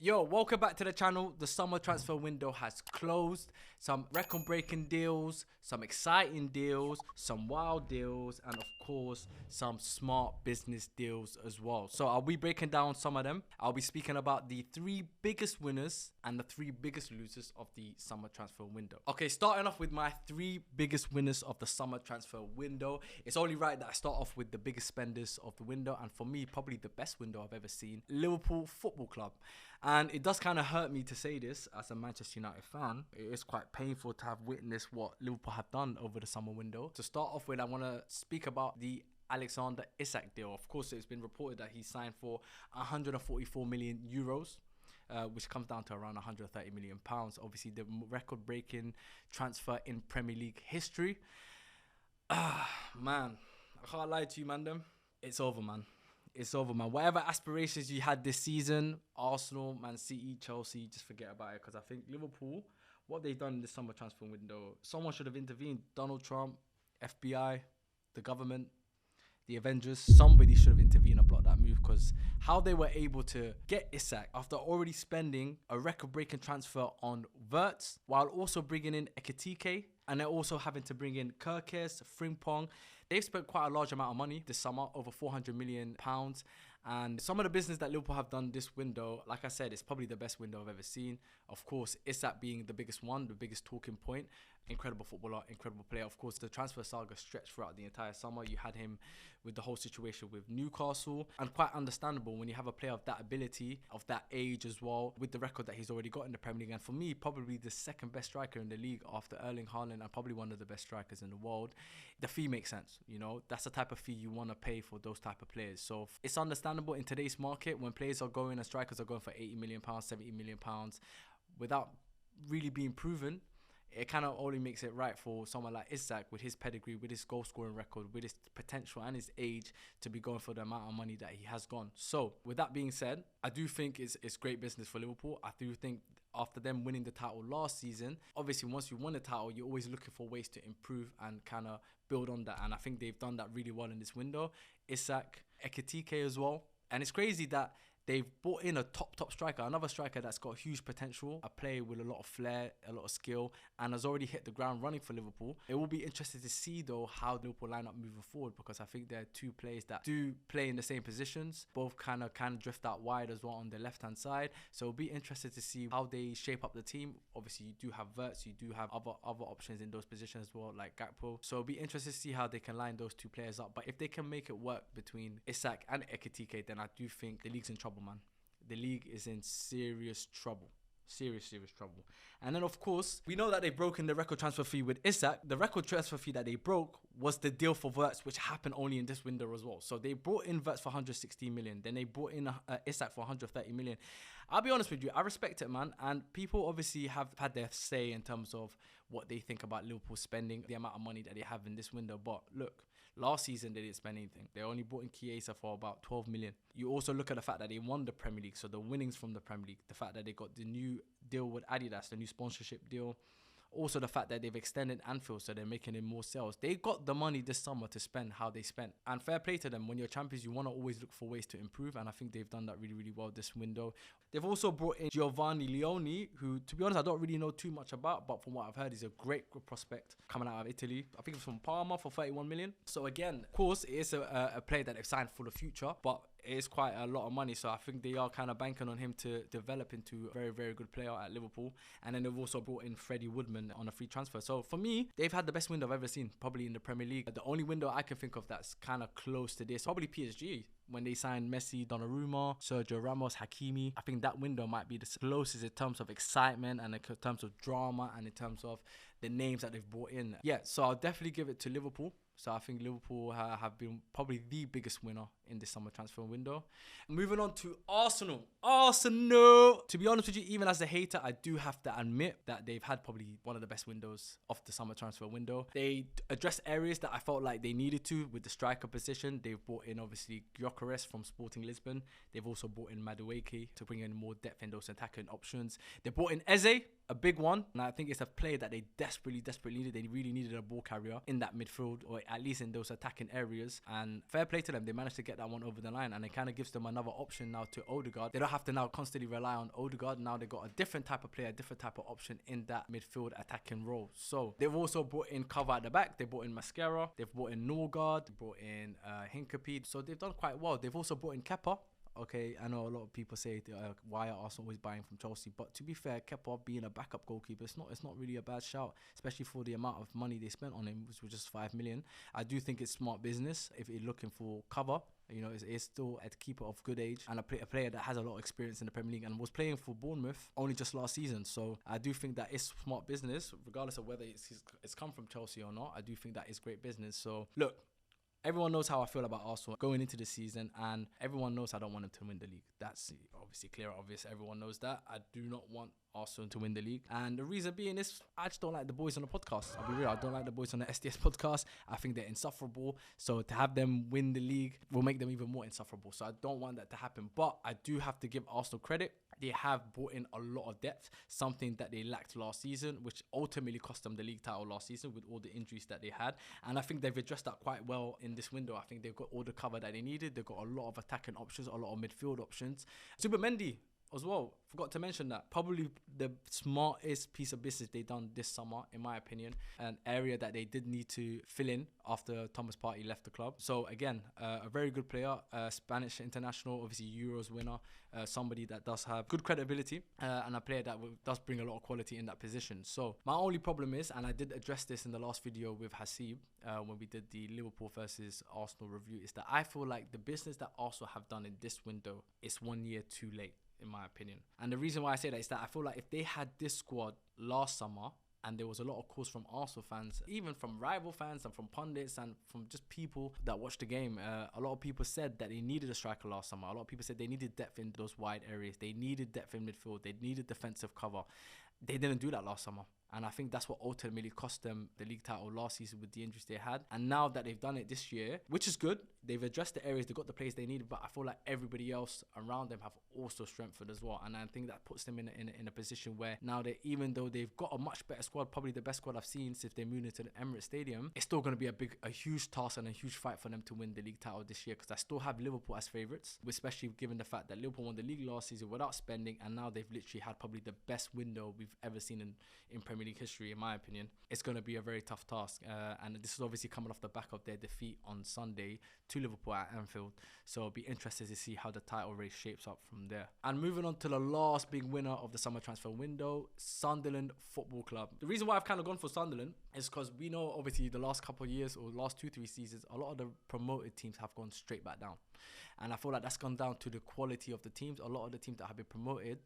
Yo, welcome back to the channel. The summer transfer window has closed. Some record-breaking deals, some exciting deals, some wild deals, and of course, some smart business deals as well. So I'll be breaking down some of them. I'll be speaking about the 3 biggest winners and the 3 biggest losers of the summer transfer window. Okay, starting off with my 3 biggest winners of the summer transfer window. It's only right that I start off with the biggest spenders of the window, and for me, probably the best window I've ever seen, Liverpool Football Club. And it does kind of hurt me to say this as a Manchester United fan. It is quite painful to have witnessed what Liverpool have done over the summer window. To start off with, I want to speak about the Alexander Isak deal. Of course, it's been reported that he signed for 144 million euros. Which comes down to around 130 million pounds. Obviously, the record-breaking transfer in Premier League history. Man, I can't lie to you, man. It's over, man. It's over, man. Whatever aspirations you had this season, Arsenal, Man City, Chelsea, just forget about it. Because I think Liverpool, what they've done in this summer transfer window, someone should have intervened. Donald Trump, FBI, the government, the Avengers, somebody should have intervened and blocked that move, because how they were able to get Isak after already spending a record-breaking transfer on Wirtz, while also bringing in Ekitike, and they're also having to bring in Kirkes, Frimpong. They've spent quite a large amount of money this summer, over £400 million. And some of the business that Liverpool have done this window, like I said, it's probably the best window I've ever seen. Of course, Isak being the biggest one, the biggest talking point. Incredible footballer, incredible player. Of course, the transfer saga stretched throughout the entire summer. You had him with the whole situation with Newcastle, and quite understandable when you have a player of that ability, of that age as well, with the record that he's already got in the Premier League. And for me, probably the second best striker in the league after Erling Haaland, and probably one of the best strikers in the world. The fee makes sense, you know. That's the type of fee you want to pay for those type of players. So it's understandable in today's market when players are going and strikers are going for £80 million, £70 million without really being proven. It kind of only makes it right for someone like Isak, with his pedigree, with his goal scoring record, with his potential and his age, to be going for the amount of money that he has gone. So with that being said, I do think it's great business for Liverpool. I do think after them winning the title last season, obviously once you won the title, you're always looking for ways to improve and kind of build on that. And I think they've done that really well in this window. Isak, Ekitike as well. And it's crazy that they've brought in a top striker, another striker that's got huge potential, a player with a lot of flair, a lot of skill, and has already hit the ground running for Liverpool. It will be interesting to see, though, how Liverpool line up moving forward, because I think there are 2 players that do play in the same positions, both kind of drift out wide as well on the left-hand side. So it'll be interesting to see how they shape up the team. Obviously, you do have Wirtz, you do have other options in those positions as well, like Gakpo. So it'll be interesting to see how they can line those 2 players up. But if they can make it work between Isak and Ekitike, then I do think the league's in trouble, man. The league is in serious trouble. Serious trouble. And then, of course, we know that they've broken the record transfer fee with Isak. The record transfer fee that they broke was the deal for Wirtz, which happened only in this window as well. So they brought in Wirtz for 116 million. Then they brought in Isak for 130 million. I'll be honest with you, I respect it, man. And people obviously have had their say in terms of what they think about Liverpool spending, the amount of money that they have in this window. But look, last season, they didn't spend anything. They only brought in Chiesa for about 12 million. You also look at the fact that they won the Premier League, so the winnings from the Premier League, the fact that they got the new deal with Adidas, the new sponsorship deal, also the fact that they've extended Anfield, so they're making in more sales. They got the money this summer to spend how they spent. And fair play to them. When you're champions, you want to always look for ways to improve, and I think they've done that really well this window. They've also brought in Giovanni Leone, who, to be honest, I don't really know too much about, but from what I've heard, he's a great prospect coming out of Italy. I think it's from Parma for 31 million. So again, of course, it is a player that they've signed for the future, but it is quite a lot of money. So I think they are kind of banking on him to develop into a very good player at Liverpool. And then they've also brought in Freddie Woodman on a free transfer. So for me, they've had the best window I've ever seen, probably in the Premier League. The only window I can think of that's kind of close to this, probably PSG, when they signed Messi, Donnarumma, Sergio Ramos, Hakimi. I think that window might be the closest in terms of excitement and in terms of drama and in terms of the names that they've brought in. Yeah, so I'll definitely give it to Liverpool. So I think Liverpool have been probably the biggest winner in this summer transfer window. Moving on to Arsenal. To be honest with you, even as a hater, I do have to admit that they've had probably one of the best windows of the summer transfer window. They addressed areas that I felt like they needed to with the striker position. They've brought in, obviously, Gyökeres from Sporting Lisbon. They've also brought in Madueke to bring in more depth in those attacking options. They brought in Eze, a big one, and I think it's a player that they desperately needed. They really needed a ball carrier in that midfield, or at least in those attacking areas. And fair play to them, they managed to get get that one over the line, and it kind of gives them another option now to Odegaard. They don't have to now constantly rely on Odegaard. Now they've got a different type of player, a different type of option in that midfield attacking role. So they've also brought in cover at the back. They brought in Mascara. They've brought in Norgard. They brought in Hincapie. So they've done quite well. They've also brought in Kepa. Okay, I know a lot of people say why are Arsenal always buying from Chelsea, but to be fair, Kepa being a backup goalkeeper, it's not really a bad shout, especially for the amount of money they spent on him, which was just 5 million. I do think it's smart business if you're looking for cover. You know, it's still a keeper of good age and a player that has a lot of experience in the Premier League and was playing for Bournemouth only just last season. So I do think that is smart business, regardless of whether it's come from Chelsea or not. I do think that is great business. So look, everyone knows how I feel about Arsenal going into the season, and everyone knows I don't want them to win the league. That's obviously clear, obvious. Everyone knows that. I do not want Arsenal to win the league. And the reason being is I just don't like the boys on the podcast. I'll be real. I don't like the boys on the SDS podcast. I think they're insufferable. So to have them win the league will make them even more insufferable. So I don't want that to happen. But I do have to give Arsenal credit. They have brought in a lot of depth, something that they lacked last season, which ultimately cost them the league title last season with all the injuries that they had. And I think they've addressed that quite well in this window. I think they've got all the cover that they needed. They've got a lot of attacking options, a lot of midfield options. Mendy as well, forgot to mention that. Probably the smartest piece of business they've done this summer, in my opinion. An area that they did need to fill in after Thomas Partey left the club. So again, a very good player, Spanish international, obviously Euros winner, somebody that does have good credibility, and a player that does bring a lot of quality in that position. So my only problem is, and I did address this in the last video with Hasib, when we did the Liverpool versus Arsenal review, is that I feel like the business that Arsenal have done in this window is 1 year too late, in my opinion. And the reason why I say that is that I feel like if they had this squad last summer, and there was a lot of calls from Arsenal fans, even from rival fans and from pundits and from just people that watched the game, a lot of people said that they needed a striker last summer. A lot of people said they needed depth in those wide areas. They needed depth in midfield. They needed defensive cover. They didn't do that last summer. And I think that's what ultimately cost them the league title last season with the injuries they had. And now that they've done it this year, which is good, they've addressed the areas, they've got the players they needed, but I feel like everybody else around them have also strengthened as well. And I think that puts them in a position where now they, even though they've got a much better squad, probably the best squad I've seen since they moved into the Emirates Stadium, it's still going to be a huge task and a huge fight for them to win the league title this year, because I still have Liverpool as favourites, especially given the fact that Liverpool won the league last season without spending, and now they've literally had probably the best window we've ever seen in Premier League history, in my opinion. It's going to be a very tough task, and this is obviously coming off the back of their defeat on Sunday to Liverpool at Anfield, so it'll be interesting to see how the title race shapes up from there. And moving on to the last big winner of the summer transfer window, Sunderland Football Club. The reason why I've kind of gone for Sunderland is because we know obviously the last couple of years or last 2-3 seasons, a lot of the promoted teams have gone straight back down, and I feel like that's gone down to the quality of the teams. A lot of the teams that have been promoted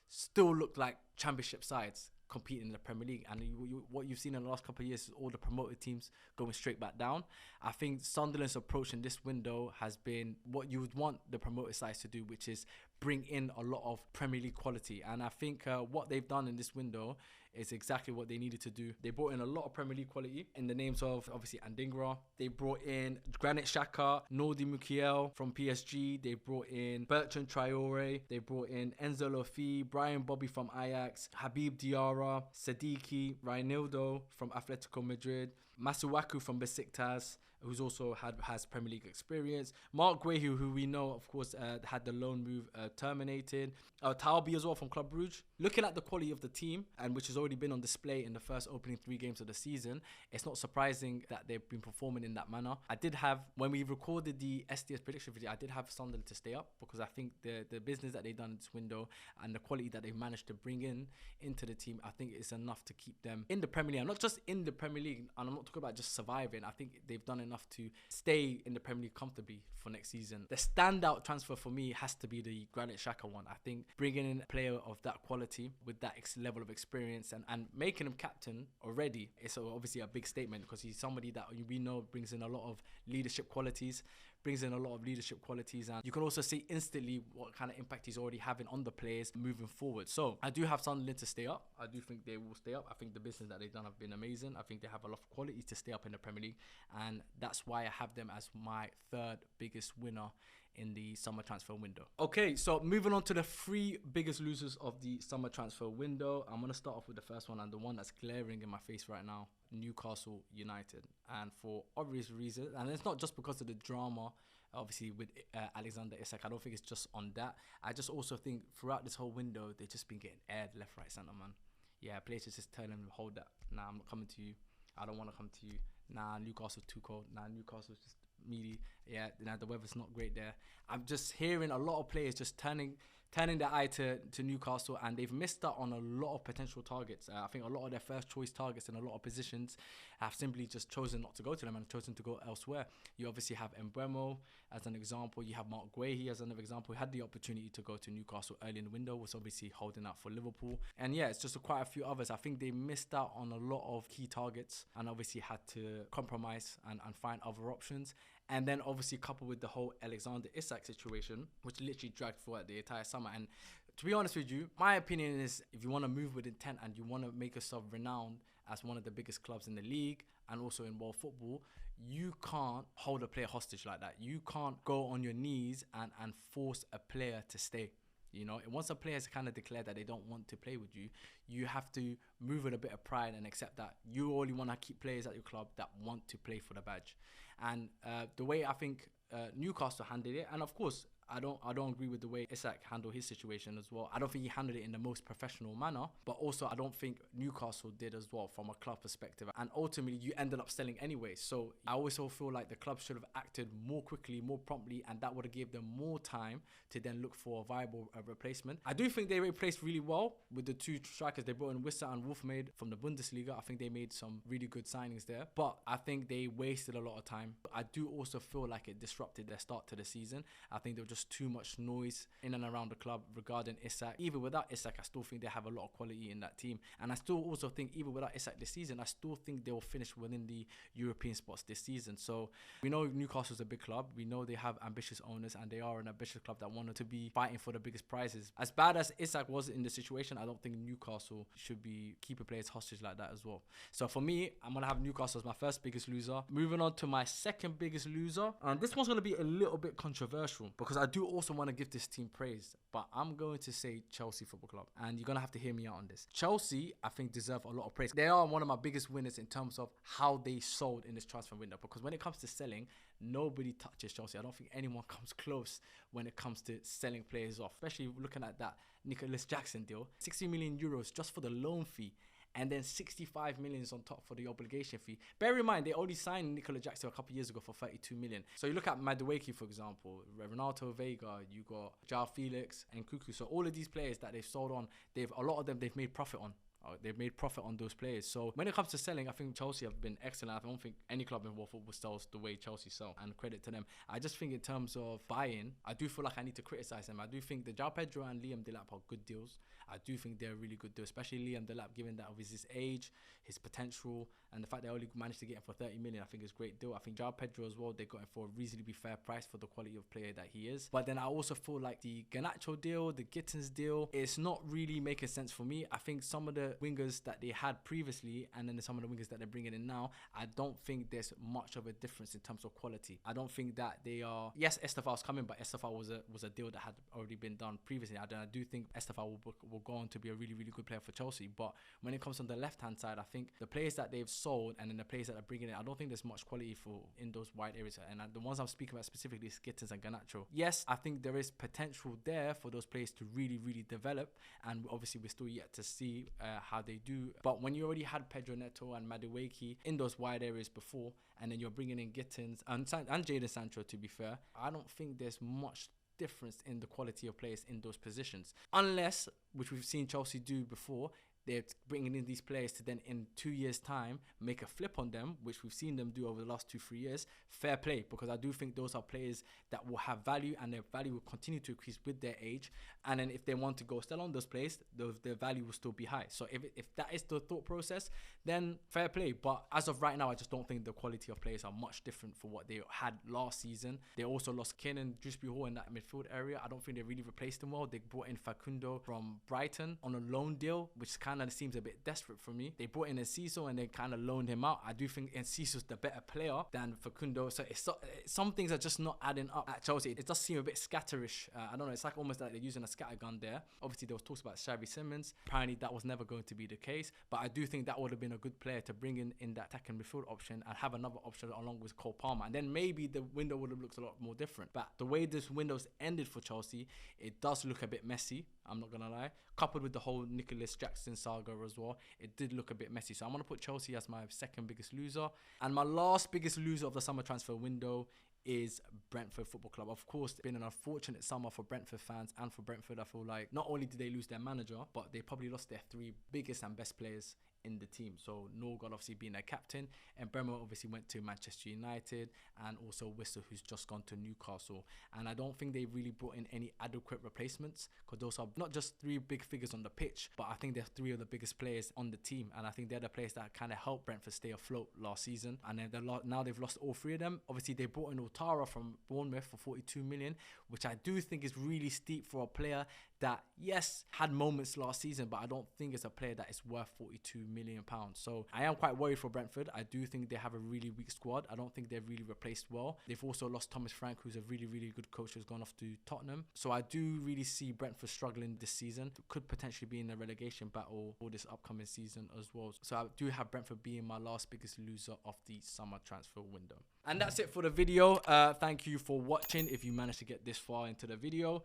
still look like championship sides competing in the Premier League, and what you've seen in the last couple of years is all the promoted teams going straight back down. I think Sunderland's approach in this window has been what you would want the promoted sides to do, which is bring in a lot of Premier League quality. And I think what they've done in this window is exactly what they needed to do. They brought in a lot of Premier League quality in the names of obviously Andingra. They brought in Granit Xhaka, Nordi Mukiel from PSG. They brought in Bertrand Traore. They brought in Enzo Lofi, Brian Bobby from Ajax, Habib Diarra, Sadiki, Reinildo from Atletico Madrid, Masuaku from Besiktas, who's also has Premier League experience. Mark Guehi, who we know, of course, had the loan move terminated. Taubi as well from Club Brugge. Looking at the quality of the team, and which has already been on display in the first opening 3 games of the season, it's not surprising that they've been performing in that manner. I did have, when we recorded the SDS prediction video, I did have Sunderland to stay up, because I think the business that they've done in this window and the quality that they've managed to bring into the team, I think it's enough to keep them in the Premier League. And not just in the Premier League, and I'm not talking about just surviving. I think they've done enough to stay in the Premier League comfortably for next season. The standout transfer for me has to be the Granit Xhaka one. I think bringing in a player of that quality with that level of experience and making him captain already is obviously a big statement, because he's somebody that we know brings in a lot of leadership qualities, and you can also see instantly what kind of impact he's already having on the players moving forward. So I do have Sunderland to stay up. I do think they will stay up. I think the business that they've done have been amazing. I think they have a lot of quality to stay up in the Premier League, and that's why I have them as my 3rd biggest winner in the summer transfer window. Okay, so moving on to the 3 biggest losers of the summer transfer window. I'm going to start off with the first one, and the one that's glaring in my face right now, Newcastle United. And for obvious reasons, and it's not just because of the drama obviously with Alexander Isak. I don't think it's just on that. I just also think throughout this whole window, they've just been getting aired left, right, centre, man. Yeah, players just telling them, hold that. Nah, I'm not coming to you. I don't want to come to you. Nah, Newcastle's too cold. Nah, Newcastle's just meaty. Yeah, the weather's not great there. I'm just hearing a lot of players just turning their eye to Newcastle, and they've missed out on a lot of potential targets. I think a lot of their first choice targets in a lot of positions have simply just chosen not to go to them and chosen to go elsewhere. You obviously have Mbeumo as an example. You have Mark Guehi as another example. He had the opportunity to go to Newcastle early in the window, was obviously holding out for Liverpool. And yeah, it's just quite a few others. I think they missed out on a lot of key targets and obviously had to compromise and find other options. And then obviously coupled with the whole Alexander Isak situation, which literally dragged throughout the entire summer. And to be honest with you, my opinion is if you want to move with intent and you want to make yourself renowned as one of the biggest clubs in the league and also in world football, you can't hold a player hostage like that. You can't go on your knees and force a player to stay. You know, once a player has kind of declared that they don't want to play with you, you have to move with a bit of pride and accept that you only want to keep players at your club that want to play for the badge. And the way I think Newcastle handled it, and of course, I don't agree with the way Isak handled his situation as well. I don't think he handled it in the most professional manner, but also I don't think Newcastle did as well from a club perspective. And ultimately, you ended up selling anyway. So I also feel like the club should have acted more quickly, more promptly, and that would have given them more time to then look for a viable replacement. I do think they replaced really well with the two strikers they brought in, Wissa and Wolfmade from the Bundesliga. I think they made some really good signings there, but I think they wasted a lot of time. I do also feel like it disrupted their start to the season. I think there was just too much noise in and around the club regarding Isak. Even without Isak, I still think they have a lot of quality in that team. And I still also think even without Isak this season, I still think they will finish within the European spots this season. So we know Newcastle's a big club. We know they have ambitious owners and they are an ambitious club that wanted to be fighting for the biggest prizes. As bad as Isak was in the situation, I don't think Newcastle should be keeping players hostage like that as well. So for me, I'm going to have Newcastle as my first biggest loser. Moving on to my second biggest loser. And this one's going to be a little bit controversial because I do also want to give this team praise, but I'm going to say Chelsea Football Club, and you're going to have to hear me out on this. Chelsea, I think, deserve a lot of praise. They are one of my biggest winners in terms of how they sold in this transfer window, because when it comes to selling, nobody touches Chelsea. I don't think anyone comes close when it comes to selling players off, especially looking at that Nicholas Jackson deal. 60 million euros just for the loan fee, and then 65 million on top for the obligation fee. Bear in mind, they only signed Nicola Jackson a couple of years ago for 32 million. So you look at Madueke, for example, Renato Vega, you got João Felix and Cuckoo. So all of these players that they've sold on, a lot of them they've made profit on. They've made profit on those players. So when it comes to selling, I think Chelsea have been excellent. I don't think any club in world football sells the way Chelsea sell, and credit to them. I just think in terms of buying, I do feel like I need to criticize them. I do think the João Pedro and Liam Delap are good deals. I do think they're really good deals, especially Liam Delap, given that of his age, his potential, and the fact they only managed to get him for 30 million. I think is a great deal. I think João Pedro as well, they got him for a reasonably fair price for the quality of player that he is. But then I also feel like the Garnacho deal, the Gittins deal, it's not really making sense for me. I think some of the wingers that they had previously and then some of the wingers that they're bringing in now, I don't think there's much of a difference in terms of quality. I don't think that they are... Yes, Estefal's coming, but Estefal was a deal that had already been done previously. I do think Estefal will go on to be a really, really good player for Chelsea. But when it comes on the left-hand side, I think the players that they've sold and then the players that are bringing in, I don't think there's much quality in those wide areas. And the ones I'm speaking about specifically is Gittins and Garnacho. Yes, I think there is potential there for those players to really, really develop. And obviously, we're still yet to see how they do. But when you already had Pedro Neto and Madueke in those wide areas before, and then you're bringing in Gittins and Jadon Sancho, to be fair, I don't think there's much difference in the quality of players in those positions. Unless, which we've seen Chelsea do before, they're bringing in these players to then in 2 years' time make a flip on them, which we've seen them do over the last 2-3 years. Fair play, because I do think those are players that will have value and their value will continue to increase with their age. And then if they want to go sell on those players, their value will still be high. So if that is the thought process, then fair play. But as of right now, I just don't think the quality of players are much different from what they had last season. They also lost Kane and Dewsbury Hall in that midfield area. I don't think they really replaced them well. They brought in Facundo from Brighton on a loan deal, which is kind kind of seems a bit desperate for me. They brought in Enciso and they kind of loaned him out. I do think Enciso's the better player than Facundo. So some things are just not adding up at Chelsea. It does seem a bit scatterish. I don't know. It's like almost like they're using a scattergun there. Obviously, there was talks about Xavi Simons. Apparently, that was never going to be the case. But I do think that would have been a good player to bring in that attacking midfield option and have another option along with Cole Palmer. And then maybe the window would have looked a lot more different. But the way this window's ended for Chelsea, it does look a bit messy. I'm not going to lie. Coupled with the whole Nicholas Jackson saga as well, it did look a bit messy. So I'm going to put Chelsea as my second biggest loser. And my last biggest loser of the summer transfer window is Brentford Football Club. Of course, it's been an unfortunate summer for Brentford fans and for Brentford. I feel like not only did they lose their manager, but they probably lost their 3 biggest and best players in the team. So Norgard obviously being their captain, and Bremer obviously went to Manchester United, and also Whistle, who's just gone to Newcastle. And I don't think they really brought in any adequate replacements, because those are not just 3 big figures on the pitch, but I think they're 3 of the biggest players on the team, and I think they're the players that kind of helped Brentford stay afloat last season. And then now they've lost all 3 of them. Obviously they brought in Otara from Bournemouth for 42 million, which I do think is really steep for a player that, yes, had moments last season, but I don't think it's a player that is worth 42 million pounds. So I am quite worried for Brentford. I do think they have a really weak squad. I don't think they've really replaced well. They've also lost Thomas Frank, who's a really, really good coach, who's gone off to Tottenham. So I do really see Brentford struggling this season. Could potentially be in a relegation battle for this upcoming season as well. So I do have Brentford being my last biggest loser of the summer transfer window. And that's it for the video. Thank you for watching. If you managed to get this far into the video,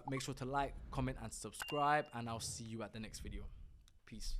make sure to like, comment and subscribe, and I'll see you at the next video. Peace.